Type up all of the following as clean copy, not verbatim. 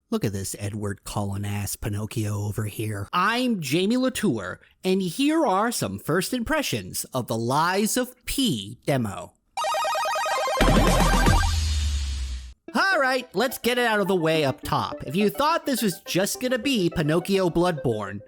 Look at this Edward Cullen-ass Pinocchio over here. I'm Jamie Latour, and here are some first impressions of the Lies of P demo. Alright, let's get it out of the way up top. If you thought this was just gonna be Pinocchio Bloodborne,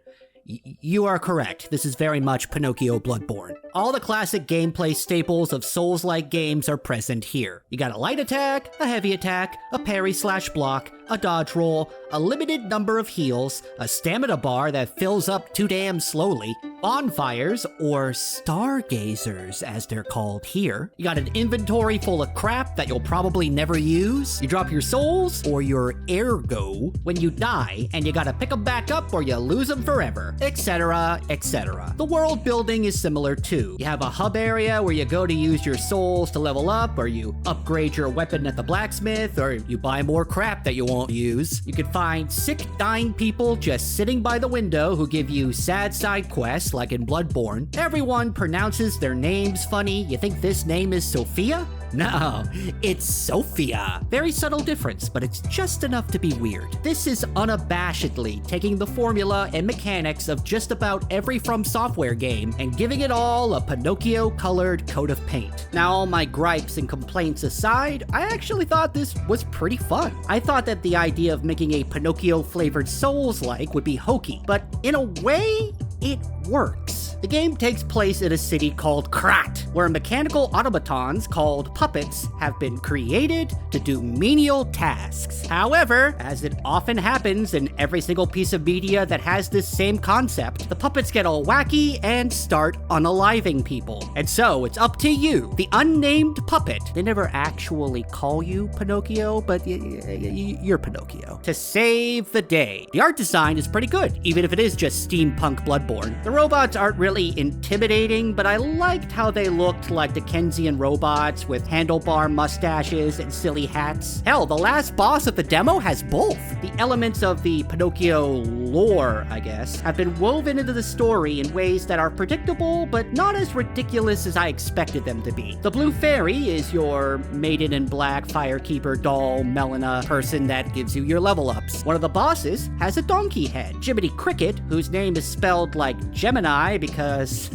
you are correct. This is very much Pinocchio Bloodborne. All the classic gameplay staples of Souls-like games are present here. You got a light attack, a heavy attack, a parry/block, a dodge roll, a limited number of heals, a stamina bar that fills up too damn slowly, bonfires, or stargazers as they're called here. You got an inventory full of crap that you'll probably never use. You drop your souls, or your ergo, when you die, and you gotta pick them back up or you lose them forever, etc, etc. The world building is similar too. You have a hub area where you go to use your souls to level up, or you upgrade your weapon at the blacksmith, or you buy more crap that you won't use. You can find sick, dying people just sitting by the window who give you sad side quests like in Bloodborne. Everyone pronounces their names funny. You think this name is Sophia? No, it's Sophia. Very subtle difference, but it's just enough to be weird. This is unabashedly taking the formula and mechanics of just about every From Software game and giving it all a Pinocchio-colored coat of paint. Now, all my gripes and complaints aside, I actually thought this was pretty fun. I thought that the idea of making a Pinocchio-flavored Souls-like would be hokey, but in a way, it works. The game takes place in a city called Krat, where mechanical automatons called puppets have been created to do menial tasks. However, as it often happens in every single piece of media that has this same concept, the puppets get all wacky and start unaliving people. And so it's up to you, the unnamed puppet. They never actually call you Pinocchio, but you're Pinocchio, to save the day. The art design is pretty good, even if it is just steampunk Bloodborne. The robots aren't really intimidating, but I liked how they looked like Dickensian robots with handlebar mustaches and silly hats. Hell, the last boss of the demo has both. The elements of the Pinocchio lore, I guess, have been woven into the story in ways that are predictable, but not as ridiculous as I expected them to be. The Blue Fairy is your maiden in black firekeeper doll Melina person that gives you your level ups. One of the bosses has a donkey head. Jiminy Cricket, whose name is spelled like Gemini because,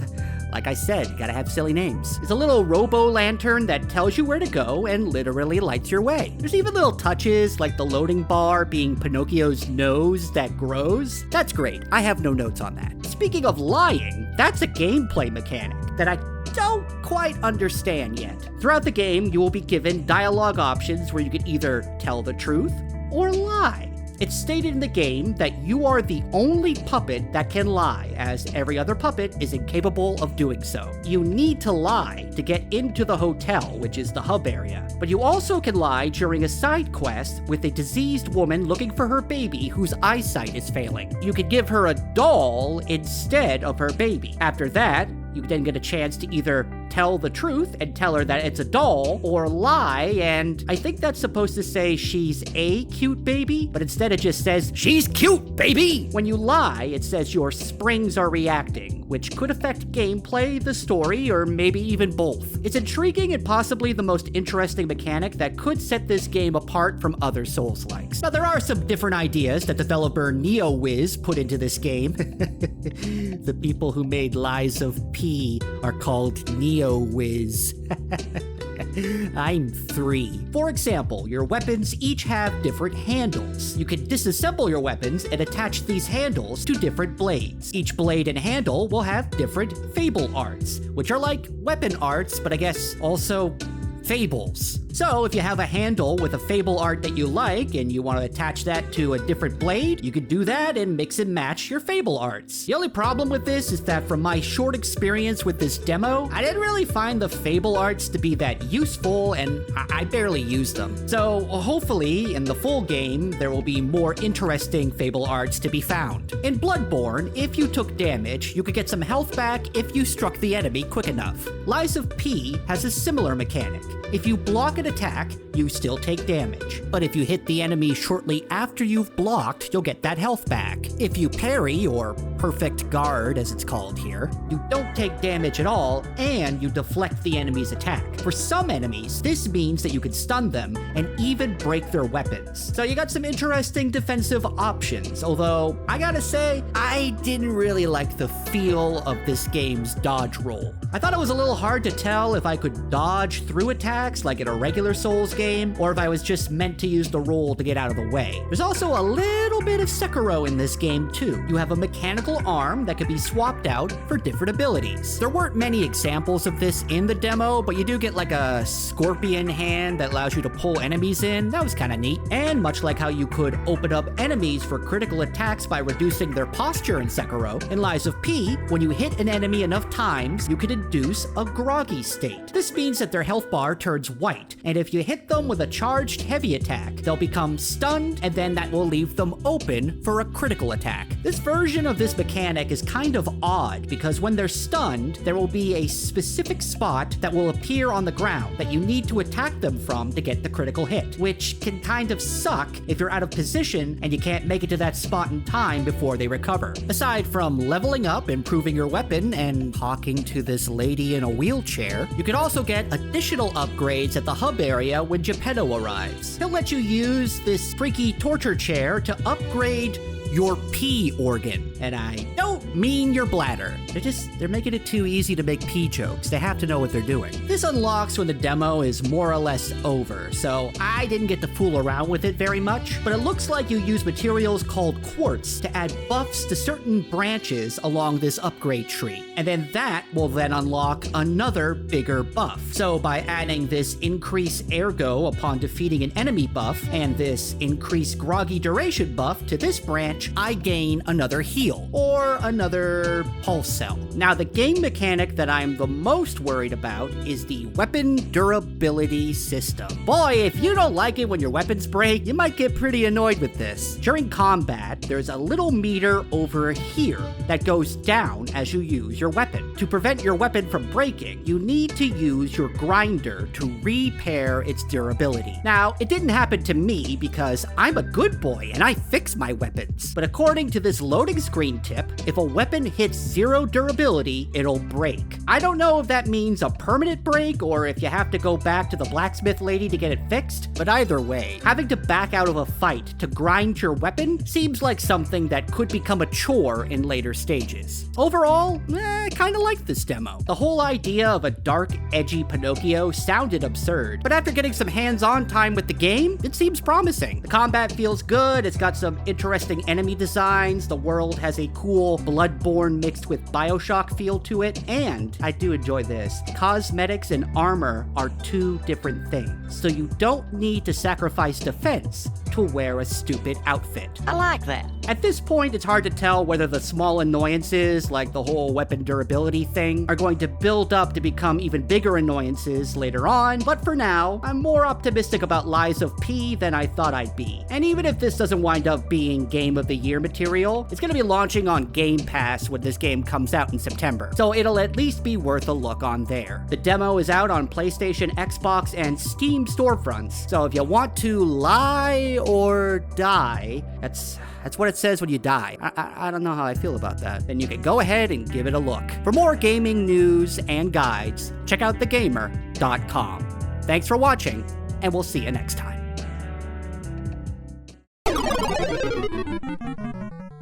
like I said, you gotta have silly names, is a little robo-lantern that tells you where to go and literally lights your way. There's even little touches like the loading bar being Pinocchio's nose that grows. That's great. I have no notes on that. Speaking of lying, that's a gameplay mechanic that I don't quite understand yet. Throughout the game, you will be given dialogue options where you can either tell the truth or lie. It's stated in the game that you are the only puppet that can lie, as every other puppet is incapable of doing so. You need to lie to get into the hotel, which is the hub area. But you also can lie during a side quest with a diseased woman looking for her baby whose eyesight is failing. You could give her a doll instead of her baby. After that, you then get a chance to either tell the truth and tell her that it's a doll, or lie, and I think that's supposed to say she's a cute baby, but instead it just says, she's cute, baby! When you lie, it says your springs are reacting, which could affect gameplay, the story, or maybe even both. It's intriguing and possibly the most interesting mechanic that could set this game apart from other Souls-likes. Now, there are some different ideas that developer NeoWiz put into this game. The people who made Lies of P are called NeoWiz. I'm 3. For example, your weapons each have different handles. You can disassemble your weapons and attach these handles to different blades. Each blade and handle will have different fable arts, which are like weapon arts, but I guess also fables. So if you have a handle with a fable art that you like and you want to attach that to a different blade, you could do that and mix and match your fable arts. The only problem with this is that from my short experience with this demo, I didn't really find the fable arts to be that useful, and I barely used them. So hopefully in the full game, there will be more interesting fable arts to be found. In Bloodborne, if you took damage, you could get some health back if you struck the enemy quick enough. Lies of P has a similar mechanic. If you block an attack, you still take damage. But if you hit the enemy shortly after you've blocked, you'll get that health back. If you parry, or perfect guard as it's called here, you don't take damage at all, and you deflect the enemy's attack. For some enemies, this means that you can stun them and even break their weapons. So you got some interesting defensive options, although I gotta say, I didn't really like the feel of this game's dodge roll. I thought it was a little hard to tell if I could dodge through attacks like in a regular Souls game, or if I was just meant to use the roll to get out of the way. There's also a little bit of Sekiro in this game too. You have a mechanical arm that can be swapped out for different abilities. There weren't many examples of this in the demo, but you do get like a scorpion hand that allows you to pull enemies in. That was kind of neat. And much like how you could open up enemies for critical attacks by reducing their posture in Sekiro, in Lies of P, when you hit an enemy enough times, you can induce a groggy state. This means that their health bar turns white, and if you hit them with a charged heavy attack, they'll become stunned, and then that will leave them open for a critical attack. This version of this mechanic is kind of odd, because when they're stunned, there will be a specific spot that will appear on the ground that you need to attack them from to get the critical hit, which can kind of suck if you're out of position and you can't make it to that spot in time before they recover. Aside from leveling up, improving your weapon, and talking to this lady in a wheelchair, you can also get additional upgrades at the hub area when Geppetto arrives. He'll let you use this freaky torture chair to upgrade your pee organ. And I don't mean your bladder. They're making it too easy to make pee jokes. They have to know what they're doing. This unlocks when the demo is more or less over, so I didn't get to fool around with it very much, but it looks like you use materials called quartz to add buffs to certain branches along this upgrade tree. And then that will then unlock another bigger buff. So by adding this increase ergo upon defeating an enemy buff, and this increase groggy duration buff to this branch, I gain another heal, or another pulse cell. Now, the game mechanic that I'm the most worried about is the weapon durability system. Boy, if you don't like it when your weapons break, you might get pretty annoyed with this. During combat, there's a little meter over here that goes down as you use your weapon. To prevent your weapon from breaking, you need to use your grinder to repair its durability. Now, it didn't happen to me because I'm a good boy and I fix my weapons. But according to this loading screen tip, if a weapon hits 0 durability, it'll break. I don't know if that means a permanent break or if you have to go back to the blacksmith lady to get it fixed, but either way, having to back out of a fight to grind your weapon seems like something that could become a chore in later stages. Overall, I kinda like this demo. The whole idea of a dark, edgy Pinocchio sounded absurd, but after getting some hands-on time with the game, it seems promising. The combat feels good, it's got some interesting enemy designs, the world has a cool Bloodborne mixed with Bioshock feel to it, and I do enjoy this. Cosmetics and armor are two different things, so you don't need to sacrifice defense to wear a stupid outfit. I like that. At this point, it's hard to tell whether the small annoyances, like the whole weapon durability thing, are going to build up to become even bigger annoyances later on, but for now, I'm more optimistic about Lies of P than I thought I'd be. And even if this doesn't wind up being Game of the Year material, it's going to be launching on Game Pass when this game comes out in September, so it'll at least be worth a look on there. The demo is out on PlayStation, Xbox, and Steam storefronts, so if you want to lie or die, that's what it says when you die. I don't know how I feel about that. Then you can go ahead and give it a look. For more gaming news and guides, check out thegamer.com. Thanks for watching, and we'll see you next time.